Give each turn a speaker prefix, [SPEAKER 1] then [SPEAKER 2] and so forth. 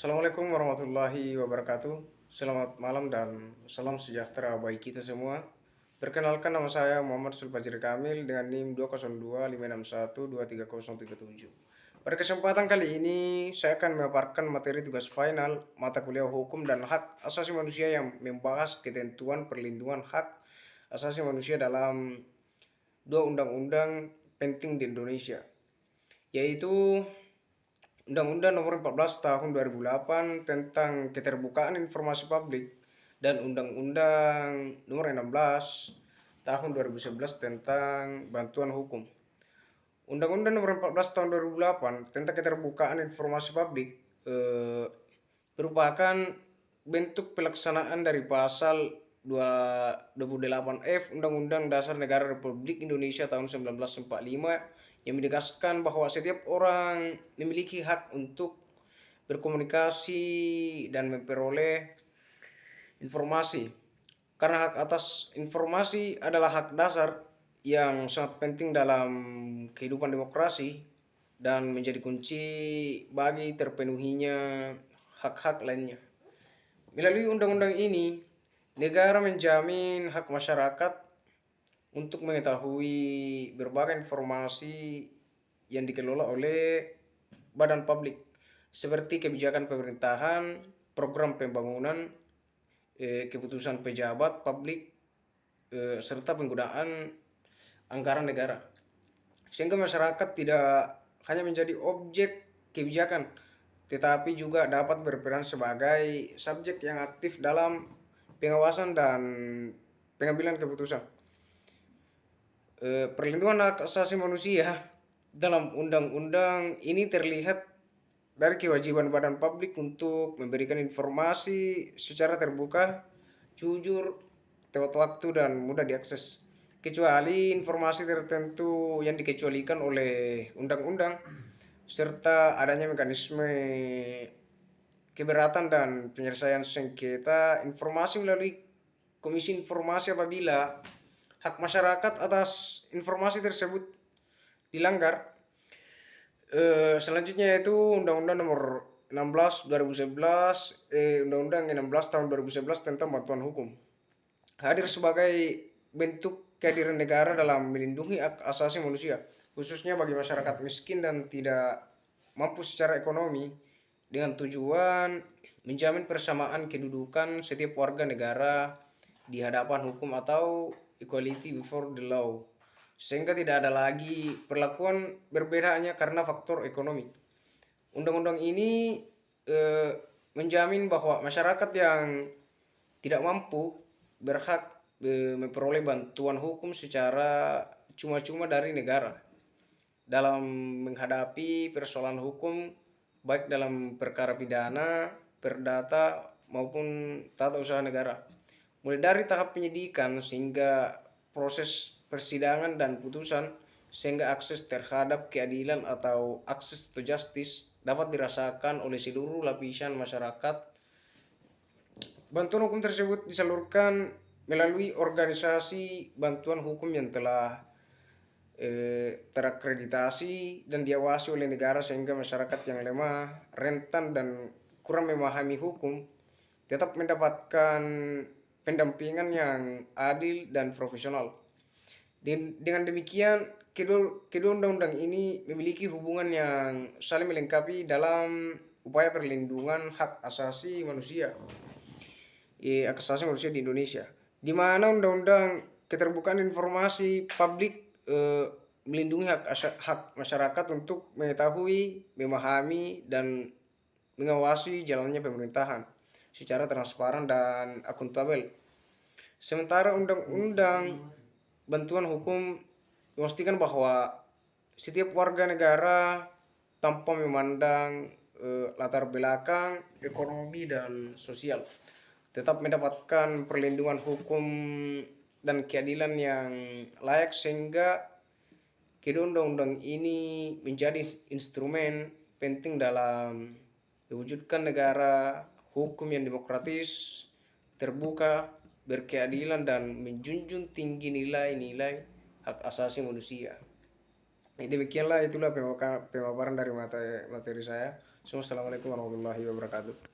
[SPEAKER 1] Assalamualaikum warahmatullahi wabarakatuh. Selamat malam dan salam sejahtera bagi kita semua. Perkenalkan, nama saya Muhammad Sulfajri Kamil dengan NIM 20256123037. Pada kesempatan kali ini saya akan memaparkan materi tugas final mata kuliah Hukum dan Hak Asasi Manusia yang membahas ketentuan perlindungan hak asasi manusia dalam dua undang-undang penting di Indonesia, yaitu Undang-Undang Nomor 14 Tahun 2008 tentang Keterbukaan Informasi Publik dan Undang-Undang Nomor 16 Tahun 2011 tentang Bantuan Hukum. Undang-Undang Nomor 14 Tahun 2008 tentang Keterbukaan Informasi Publik merupakan bentuk pelaksanaan dari pasal 28F Undang-Undang Dasar Negara Republik Indonesia tahun 1945 yang menegaskan bahwa setiap orang memiliki hak untuk berkomunikasi dan memperoleh informasi. Karena hak atas informasi adalah hak dasar yang sangat penting dalam kehidupan demokrasi dan menjadi kunci bagi terpenuhinya hak-hak lainnya. Melalui undang-undang ini, negara menjamin hak masyarakat untuk mengetahui berbagai informasi yang dikelola oleh badan publik seperti kebijakan pemerintahan, program pembangunan, keputusan pejabat publik, serta penggunaan anggaran negara. Sehingga masyarakat tidak hanya menjadi objek kebijakan, tetapi juga dapat berperan sebagai subjek yang aktif dalam pengawasan dan pengambilan keputusan. Perlindungan hak asasi manusia dalam undang-undang ini terlihat dari kewajiban badan publik untuk memberikan informasi secara terbuka, jujur, tepat waktu, dan mudah diakses. Kecuali informasi tertentu yang dikecualikan oleh undang-undang, serta adanya mekanisme keberatan dan penyelesaian sengketa informasi melalui Komisi Informasi apabila hak masyarakat atas informasi tersebut dilanggar. Selanjutnya yaitu Undang-Undang Nomor 16 2011, Undang-Undang 16 Tahun 2011 tentang Bantuan Hukum. Hadir sebagai bentuk kehadiran negara dalam melindungi hak asasi manusia, khususnya bagi masyarakat miskin dan tidak mampu secara ekonomi, dengan tujuan menjamin persamaan kedudukan setiap warga negara di hadapan hukum atau equality before the law, sehingga tidak ada lagi perlakuan berbeda hanya karena faktor ekonomi. Undang-undang ini menjamin bahwa masyarakat yang tidak mampu berhak memperoleh bantuan hukum secara cuma-cuma dari negara dalam menghadapi persoalan hukum, baik dalam perkara pidana, perdata, maupun tata usaha negara. Mulai dari tahap penyidikan sehingga proses persidangan dan putusan, sehingga akses terhadap keadilan atau akses to justice dapat dirasakan oleh seluruh lapisan masyarakat. Bantuan hukum tersebut disalurkan melalui organisasi bantuan hukum yang telah terakreditasi dan diawasi oleh negara, sehingga masyarakat yang lemah, rentan, dan kurang memahami hukum tetap mendapatkan pendampingan yang adil dan profesional. Dengan demikian, kedua undang-undang ini memiliki hubungan yang saling melengkapi dalam upaya perlindungan hak asasi manusia di Indonesia, di mana Undang-Undang Keterbukaan Informasi Publik melindungi hak masyarakat untuk mengetahui, memahami, dan mengawasi jalannya pemerintahan secara transparan dan akuntabel. Sementara Undang-Undang Bantuan Hukum memastikan bahwa setiap warga negara tanpa memandang latar belakang ekonomi dan sosial tetap mendapatkan perlindungan hukum dan keadilan yang layak, sehingga kedua undang-undang ini menjadi instrumen penting dalam mewujudkan negara hukum yang demokratis, terbuka, berkeadilan, dan menjunjung tinggi nilai-nilai hak asasi manusia. Demikianlah itulah pemaparan dari materi saya. So, assalamualaikum warahmatullahi wabarakatuh.